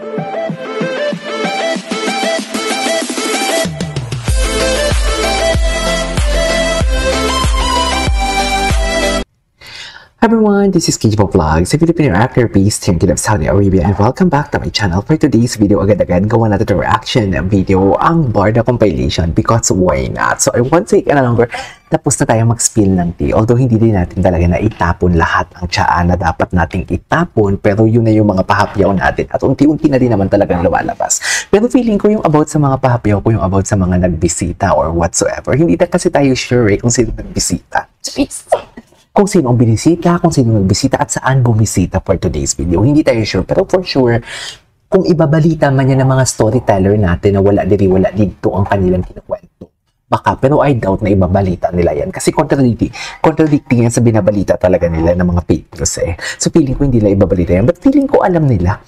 Hi everyone, this is KJ Vlogs, a Filipino actor based here in Saudi Arabia, and welcome back to my channel. For today's video, agad-agad gawa natin yung reaction video ang Barda compilation because why not? So I won't take any longer. Tapos na tayo mag-spill ng tea. Although hindi din natin talaga na itapon lahat ang tiyaan na dapat nating itapon, pero yun na yung mga pahapyaw natin at unti-unti na din naman talagang lumalabas. Pero feeling ko yung about sa mga pahapyaw ko, yung about sa mga nagbisita or whatsoever. Hindi na kasi tayo sure kung sino nagbisita. Kung sino ang binisita, kung sino nagbisita at saan bumisita for today's video. Hindi tayo sure, pero for sure, kung ibabalita man yan ng mga storyteller natin na wala dito ang kanilang kinukwento. Baka, pero I doubt na ibabalita nila yan. Kasi contradicting yan sa binabalita talaga nila ng mga fake news eh. So feeling ko hindi nila ibabalita yan, but feeling ko alam nila.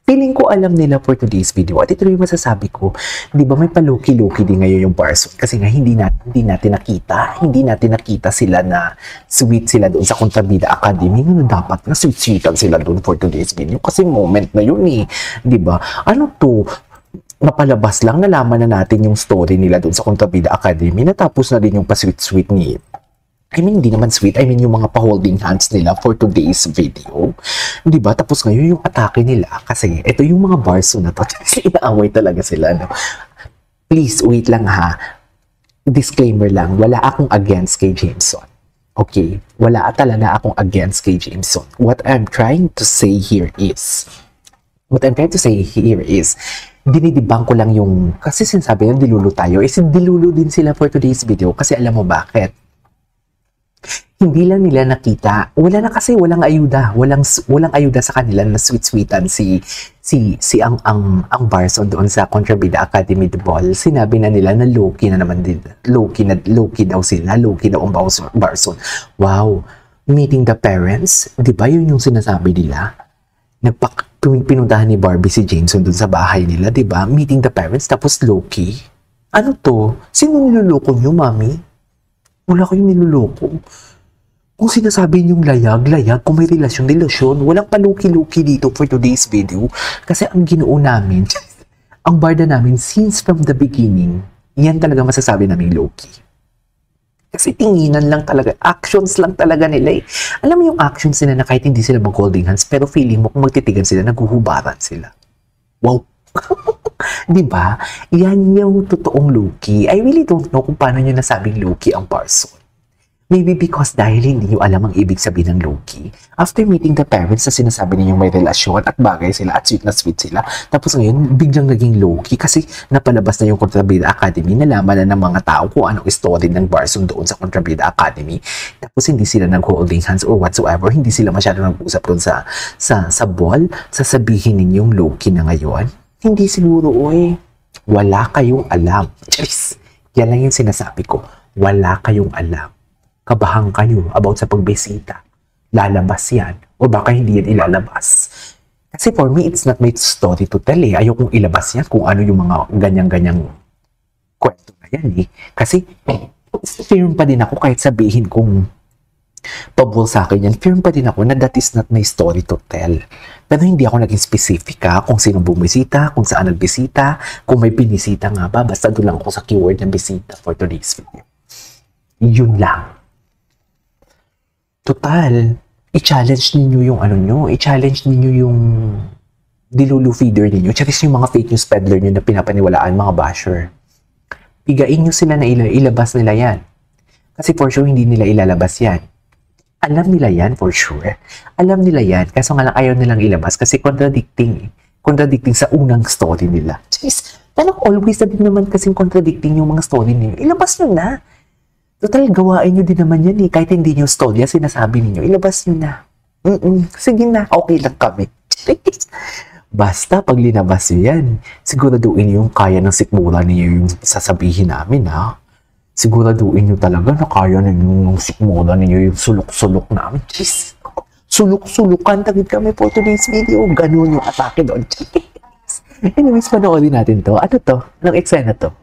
Feeling ko alam nila for today's video. At ito yung masasabi ko, di ba may paluki-luki din ngayon yung Barson? Kasi nga hindi natin nakita sila na sweet sila doon sa Contrabida Academy. Ano dapat na sweet-sweetan sila doon for today's video? Kasi moment na yun eh. Di ba? Ano to? Napalabas lang, nalaman na natin yung story nila doon sa Contrabida Academy. Natapos na din yung pa-sweet-sweet ni hindi naman sweet. Yung mga pa-holding hands nila for today's video. Diba? Tapos ngayon yung atake nila. Kasi ito yung mga Barso na to. Inaaway talaga sila. No? Please, wait lang ha. Disclaimer lang. Wala akong against kay Jameson. Okay? Wala talaga akong against kay Jameson. What I'm trying to say here is, dinidibang ko lang yung, kasi sinasabi yung dilulu tayo, dilulu din sila for today's video. Kasi alam mo bakit? Hindi lang nila nakita, walang ayuda, walang ayuda sa kanila na sweet-sweetan si ang Barson doon sa Contrabida Academy de Ball. Sinabi na nila na low-key na naman din, low-key daw sila, low-key daw ang Barson. Wow, meeting the parents, di ba yun yung sinasabi nila? Pinuntahan ni Barbie si Jameson doon sa bahay nila, di ba? Meeting the parents, tapos low-key. Ano to? Sino niloloko nyo, mami? Wala kayong niloloko. Kung sinasabi niyong layag, kung may relasyon, walang paluki-luki dito for today's video. Kasi ang Ginoo namin, ang Barda namin, since from the beginning, yan talaga masasabi namin low-key. Kasi tinginan lang talaga, actions lang talaga nila eh. Alam mo yung actions nila na kahit hindi sila mag-holding hands, pero feeling mo kung magtitigan sila, naghuhubaran sila. Wow! Diba? Yan yung totoong low-key. I really don't know kung paano nyo nasabing low-key ang Barson. Maybe because dahil hindi nyo alam ang ibig sabihin ng low-key. After meeting the parents na sinasabi ninyong may relasyon at bagay sila at sweet na sweet sila, tapos ngayon biglang naging low-key kasi napalabas na yung Contrabida Academy, nalaman na ng mga tao kung anong story ng Barson doon sa Contrabida Academy. Tapos hindi sila nag-holding hands or whatsoever, hindi sila masyado nag-usap doon sa ball. Sasabihin ninyong low-key na ngayon. Hindi siguro, wala kayong alam. Charis! Yan lang yung sinasabi ko. Wala kayong alam. Kabahan kayo about sa pagbisita. Lalabas yan. O baka hindi yan ilalabas. Kasi for me, it's not my story to tell eh. Ayokong ilabas yan kung ano yung mga ganyang-ganyang kwento na yan eh. Kasi, firm pa din ako kahit sabihin kung pabul sa akin yan, firm pa din ako na that is not my story to tell. Pero hindi ako naging specific kung sino bumisita, kung saan nagbisita, kung may binisita nga ba, basta doon lang ako sa keyword ng bisita for today's video. Yun lang. Total, i-challenge ninyo yung ano nyo, i-challenge ninyo yung dilulu feeder ninyo, charis yung mga fake news peddler nyo na pinapaniwalaan, mga basher. Pigain nyo sila na ilabas nila yan. Kasi for sure, hindi nila ilalabas yan. Alam nila yan for sure. Alam nila yan, kaso nga lang ayaw nilang ilabas kasi contradicting sa unang story nila. Jeez, parang always na din naman kasing contradicting yung mga story ninyo. Ilabas nyo na. Total, gawain nyo din naman yan eh. Kahit hindi nyo story, sinasabi ninyo, ilabas nyo na. Sige na, okay lang kami. Basta, pag linabas nyo yan, siguraduhin nyo yung kaya ng sikmura ninyo yung sasabihin namin ha. Siguraduhin nyo talaga na kaya ninyo yung sikmura ninyo yung sulok-sulok namin. Jeez, sulok-sulukan tagid kami for today's video. Ganun yung atake doon. Anyways, panoorin natin to. Ano to? Anong eksena to?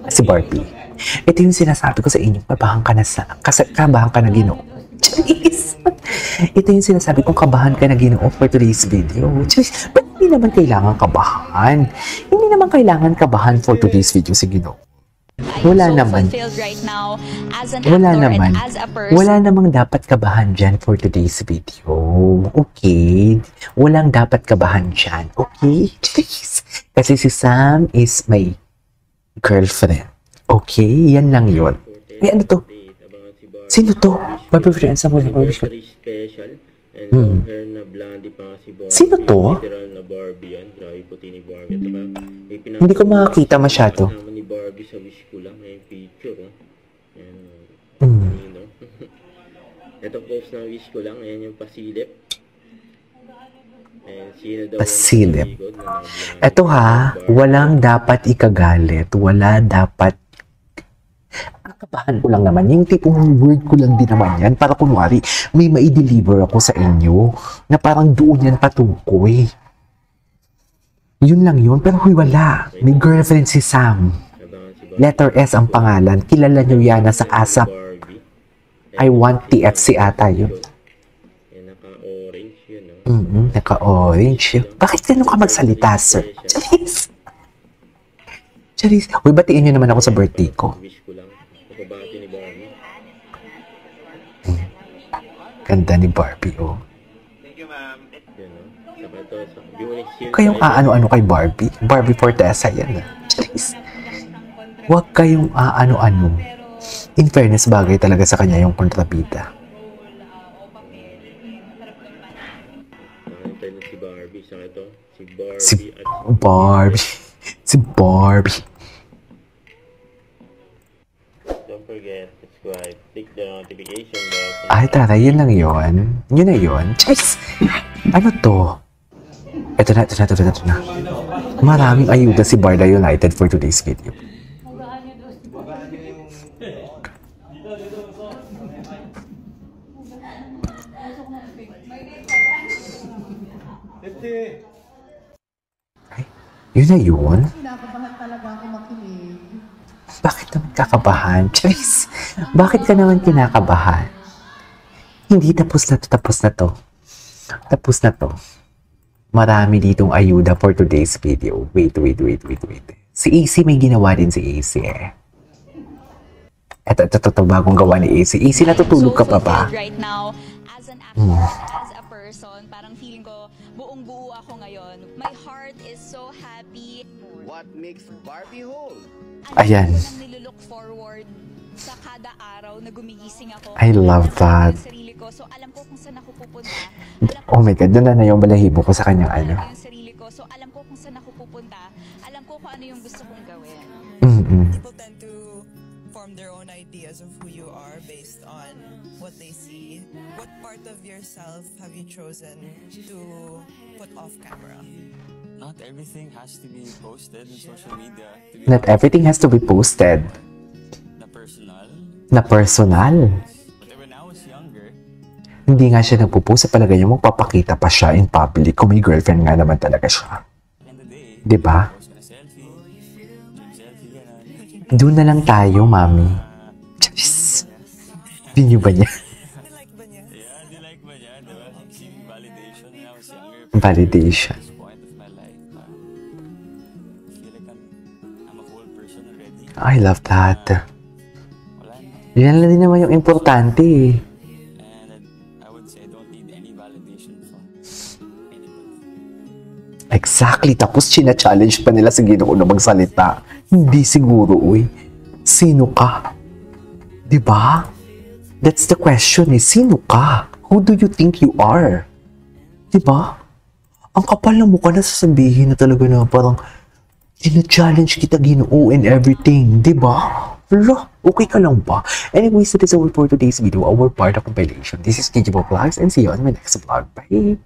Si Barbie. Ito yung sinasabi ko sa inyo, kabahan ka na Ginoo. Ito yung sinasabi ko, kabahan ka na Ginoo for today's video. Hindi naman kailangan kabahan. Hindi naman kailangan kabahan for today's video. Sige, no. Wala naman. Wala naman. Wala namang dapat kabahan dyan for today's video. Okay? Walang dapat kabahan dyan. Okay? Kasi si Sam is my girlfriend. Okay? Yan lang yun. Ay, ano to? Sino to? Barbie friends ako sa Barbie shop. Sino to? Hindi ko makakita masyado. Sa wish ko lang yung picture, Ito post ng wish ko lang, ayan yung pasilip. Ayan, sino daw pasilip. Ito ha, walang dapat ikagalit, wala dapat. Kabahan ko lang naman, yung tipong word ko lang din naman yan, para kunwari, may mai-deliver ako sa inyo, na parang doon yan patukoy. Yun lang yun, pero wala. May girlfriend si Sam. Letter S ang pangalan. Kilala nyo yan sa ASAP. I want TFC ata yun. Naka-orange yun. Naka-orange. Bakit ganun ka magsalita, sir? Charis! Charis. Uy, batiin nyo naman ako sa birthday ko. Ganda ni Barbie, oh. Thank you, ma'am. Kayong aano-ano kay Barbie? Barbie Fortesa yan, Charis. Huwag kayong ano-ano. In fairness, bagay talaga sa kanya yung kontrabida. Si Barbie. Si Barbie. Don't forget, subscribe, click the notification bell. Ay, tara, yun lang yun. Yun na yun. Chess! Ano to? Ito na. Maraming ayuda si Barda United for today's video. Ay, yun na yun? Kinakabahan talaga ako makinig. Bakit naman kakabahan? Charis, bakit ka naman kinakabahan? Hindi, tapos na to. Tapos na to. Marami ditong ayuda for today's video. Wait. Si AC, may ginawa din si AC eh. Ito, bagong gawa ni AC. AC, natutulog ka pa ba? Right now, as an actor, as a person, parang feeling ko, buong-buo ako ngayon. My heart is so happy. What makes Barbie whole? Ayan. Ano ko nilulook forward sa kada araw na gumigising ako. I love that. Sarili ko. So, alam ko kung saan ako pupunta. Oh my God, doon na yung balahibo ko sa kanyang ano. Yung sarili ko. So, alam ko kung saan ako pupunta. Alam ko kung ano yung gusto kong gawin. People tend to form their own ideas of who you are based on what they see. What part of yourself have you chosen to put off camera? Not everything has to be posted on social media. Not everything has to be posted. Na personal. But when I was younger, Hindi nga siya nagpo-post sa palagay niya, magpapakita pa siya in public kung may girlfriend nga naman talaga siya. in the day, Diba? post ko na selfie, gano'n. Doon na lang tayo, mami. Charis. Di nyo ba niya? Like ba niya? Yeah, di like ba niya, diba? Seeking validation when I was younger. Validation. At this point of my life, I feel like I'm a whole person already. I love that. Wala na. Yan lang din naman yung importante eh. And I would say I don't need any validation from anybody. Exactly. Tapos china-challenge pa nila si Ginoo na magsalita. Hindi siguro, uy. Sino ka? Diba? That's the question eh. Sino ka? Who do you think you are? Diba? Ang kapal na mukha na sasabihin na talaga na parang china-challenge kita Ginoo and everything. Diba? Hala, okay ka lang ba? Anyways, that is all for today's video. Our part of compilation. This is KJ Vlogs and see you on my next vlog. Bye!